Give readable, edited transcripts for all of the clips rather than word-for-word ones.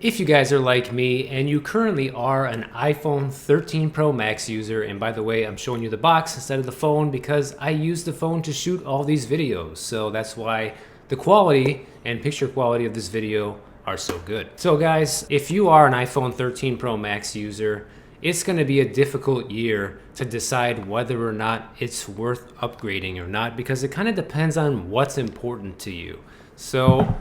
If you guys are like me and you currently are an iPhone 13 Pro Max user, and by the way, I'm showing you the box instead of the phone because I use the phone to shoot all these videos. So that's why the quality and picture quality of this video are so good. So guys, if you are an iPhone 13 Pro Max user, it's going to be a difficult year to decide whether or not it's worth upgrading or not, because it kind of depends on what's important to you. So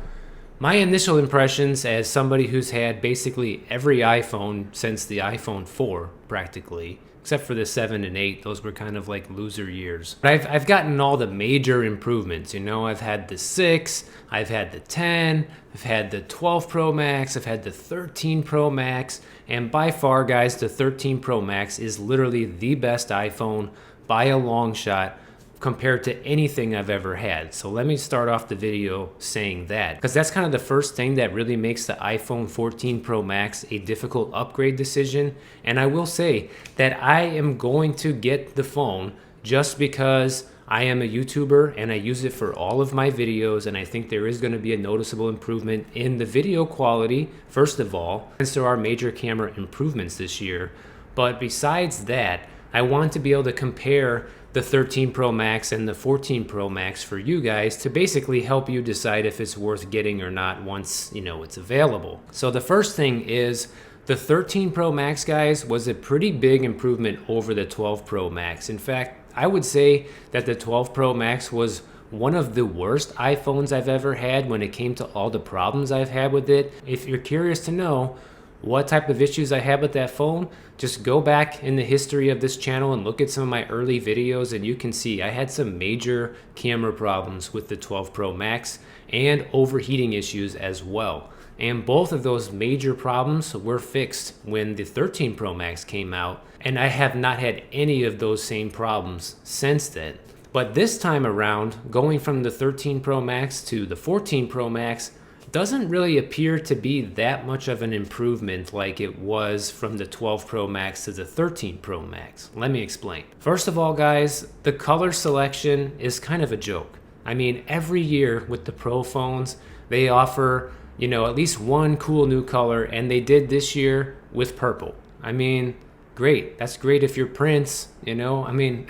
my initial impressions as somebody who's had basically every iPhone since the iPhone 4 practically, except for the 7 and 8, those were kind of like loser years. But I've gotten all the major improvements, you know. I've had the 6, I've had the 10, I've had the 12 Pro Max, I've had the 13 Pro Max, and by far guys, the 13 Pro Max is literally the best iPhone by a long shot compared to anything I've ever had. So let me start off the video saying that, because that's kind of the first thing that really makes the iPhone 14 Pro Max a difficult upgrade decision. And I will say that I am going to get the phone just because I am a YouTuber and I use it for all of my videos, and I think there is going to be a noticeable improvement in the video quality, first of all, since there are major camera improvements this year. But besides that, I want to be able to compare the 13 Pro Max and the 14 Pro Max for you guys to basically help you decide if it's worth getting or not once, you know, it's available. So the first thing is the 13 Pro Max, guys, was a pretty big improvement over the 12 Pro Max. In fact, I would say that the 12 Pro Max was one of the worst iPhones I've ever had when it came to all the problems I've had with it. If you're curious to know what type of issues I had with that phone, just go back in the history of this channel and look at some of my early videos, and you can see I had some major camera problems with the 12 Pro Max and overheating issues as well. And both of those major problems were fixed when the 13 Pro Max came out, and I have not had any of those same problems since then. But this time around, going from the 13 Pro Max to the 14 Pro Max doesn't really appear to be that much of an improvement like it was from the 12 Pro Max to the 13 Pro Max. Let me explain. First of all, guys, the color selection is kind of a joke. I mean, every year with the Pro phones, they offer, you know, at least one cool new color, and they did this year with purple. I mean, great. That's great if you're Prince, you know. I mean,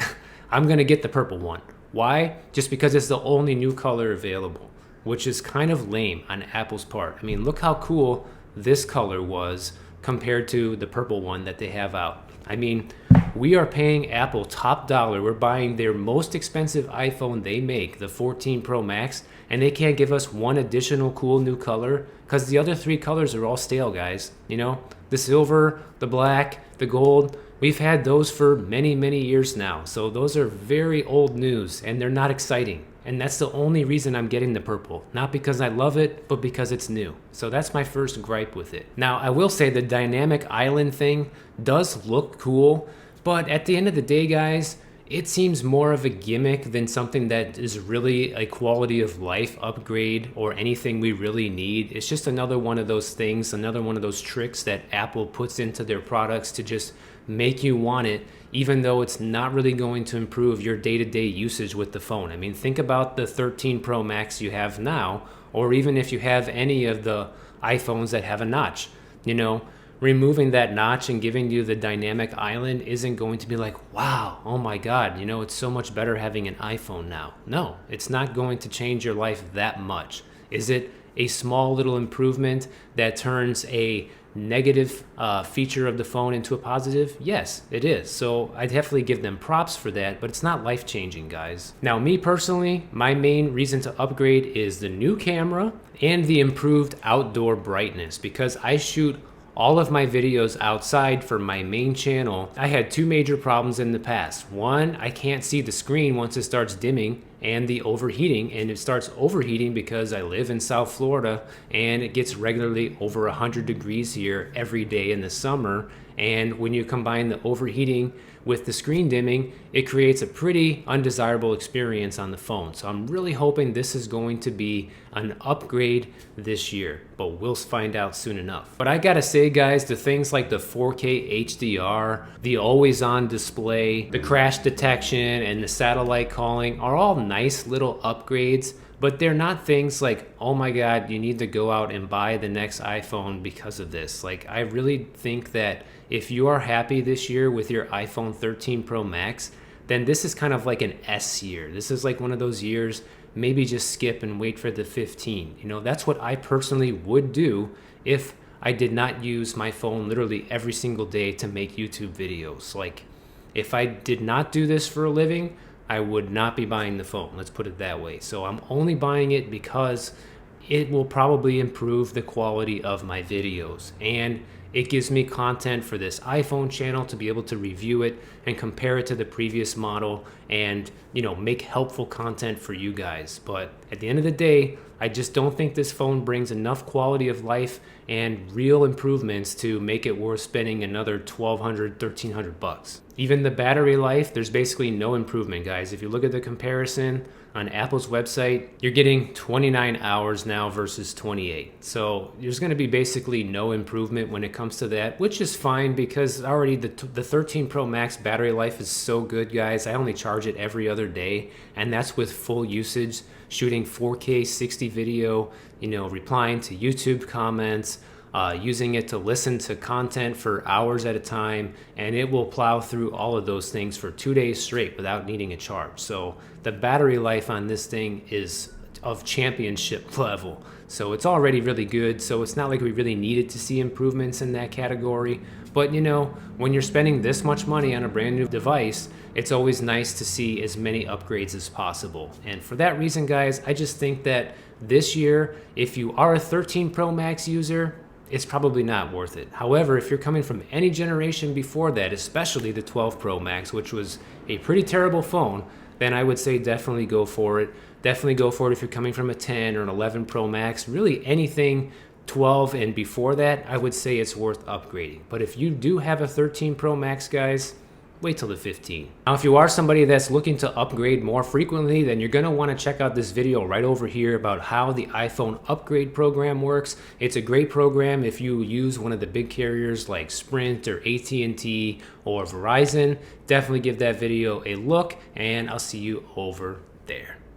I'm gonna get the purple one. Why? Just because it's the only new color available, which is kind of lame on Apple's part. I mean, look how cool this color was compared to the purple one that they have out. I mean, we are paying Apple top dollar. We're buying their most expensive iPhone they make, the 14 Pro Max, and they can't give us one additional cool new color because the other three colors are all stale, guys. You know, the silver, the black, the gold, we've had those for many, many years now. So those are very old news, and they're not exciting. And that's the only reason I'm getting the purple. Not because I love it, but because it's new. So that's my first gripe with it. Now, I will say the dynamic island thing does look cool, but at the end of the day, guys, it seems more of a gimmick than something that is really a quality of life upgrade or anything we really need. It's just another one of those things, another one of those tricks that Apple puts into their products to just make you want it, even though it's not really going to improve your day-to-day usage with the phone. I mean, think about the 13 Pro Max you have now, or even if you have any of the iPhones that have a notch. You know, removing that notch and giving you the dynamic island isn't going to be like, wow, oh my God, you know, it's so much better having an iPhone now. No, it's not going to change your life that much. Is it a small little improvement that turns a negative feature of the phone into a positive? Yes, it is. So I definitely give them props for that, but it's not life-changing, guys. Now, me personally, my main reason to upgrade is the new camera and the improved outdoor brightness, because I shoot all of my videos outside for my main channel. I had two major problems in the past. One, I can't see the screen once it starts dimming, and the overheating, and it starts overheating because I live in South Florida and it gets regularly over 100 degrees here every day in the summer. And when you combine the overheating with the screen dimming, it creates a pretty undesirable experience on the phone. So I'm really hoping this is going to be an upgrade this year, but we'll find out soon enough. But I gotta say, guys, the things like the 4K HDR, the always on display, the crash detection, and the satellite calling are all nice little upgrades, but they're not things like, oh my God, you need to go out and buy the next iPhone because of this. Like, I really think that if you are happy this year with your iPhone 13 Pro Max, then this is kind of like an S year. This is like one of those years, maybe just skip and wait for the 15. You know, that's what I personally would do if I did not use my phone literally every single day to make YouTube videos. Like, if I did not do this for a living, I would not be buying the phone. Let's put it that way. So I'm only buying it because it will probably improve the quality of my videos, and it gives me content for this iPhone channel to be able to review it and compare it to the previous model and, you know, make helpful content for you guys. But at the end of the day, I just don't think this phone brings enough quality of life and real improvements to make it worth spending another $1,200, $1,300. Even the battery life, there's basically no improvement, guys. If you look at the comparison on Apple's website, you're getting 29 hours now versus 28. So there's going to be basically no improvement when it comes to that, which is fine because already the 13 Pro Max battery life is so good, guys. I only charge it every other day, and that's with full usage, shooting 4K 60 video, you know, replying to YouTube comments, using it to listen to content for hours at a time, and it will plow through all of those things for 2 days straight without needing a charge. So the battery life on this thing is of championship level. So it's already really good. So it's not like we really needed to see improvements in that category. But you know, when you're spending this much money on a brand new device, it's always nice to see as many upgrades as possible. And for that reason, guys, I just think that this year, if you are a 13 Pro Max user, it's probably not worth it. However, if you're coming from any generation before that, especially the 12 Pro Max, which was a pretty terrible phone, then I would say definitely go for it. Definitely go for it if you're coming from a 10 or an 11 Pro Max. Really anything 12 and before that, I would say it's worth upgrading. But if you do have a 13 Pro Max, guys, wait till the 15. Now, if you are somebody that's looking to upgrade more frequently, then you're gonna wanna check out this video right over here about how the iPhone upgrade program works. It's a great program if you use one of the big carriers like Sprint or AT&T or Verizon. Definitely give that video a look, and I'll see you over there.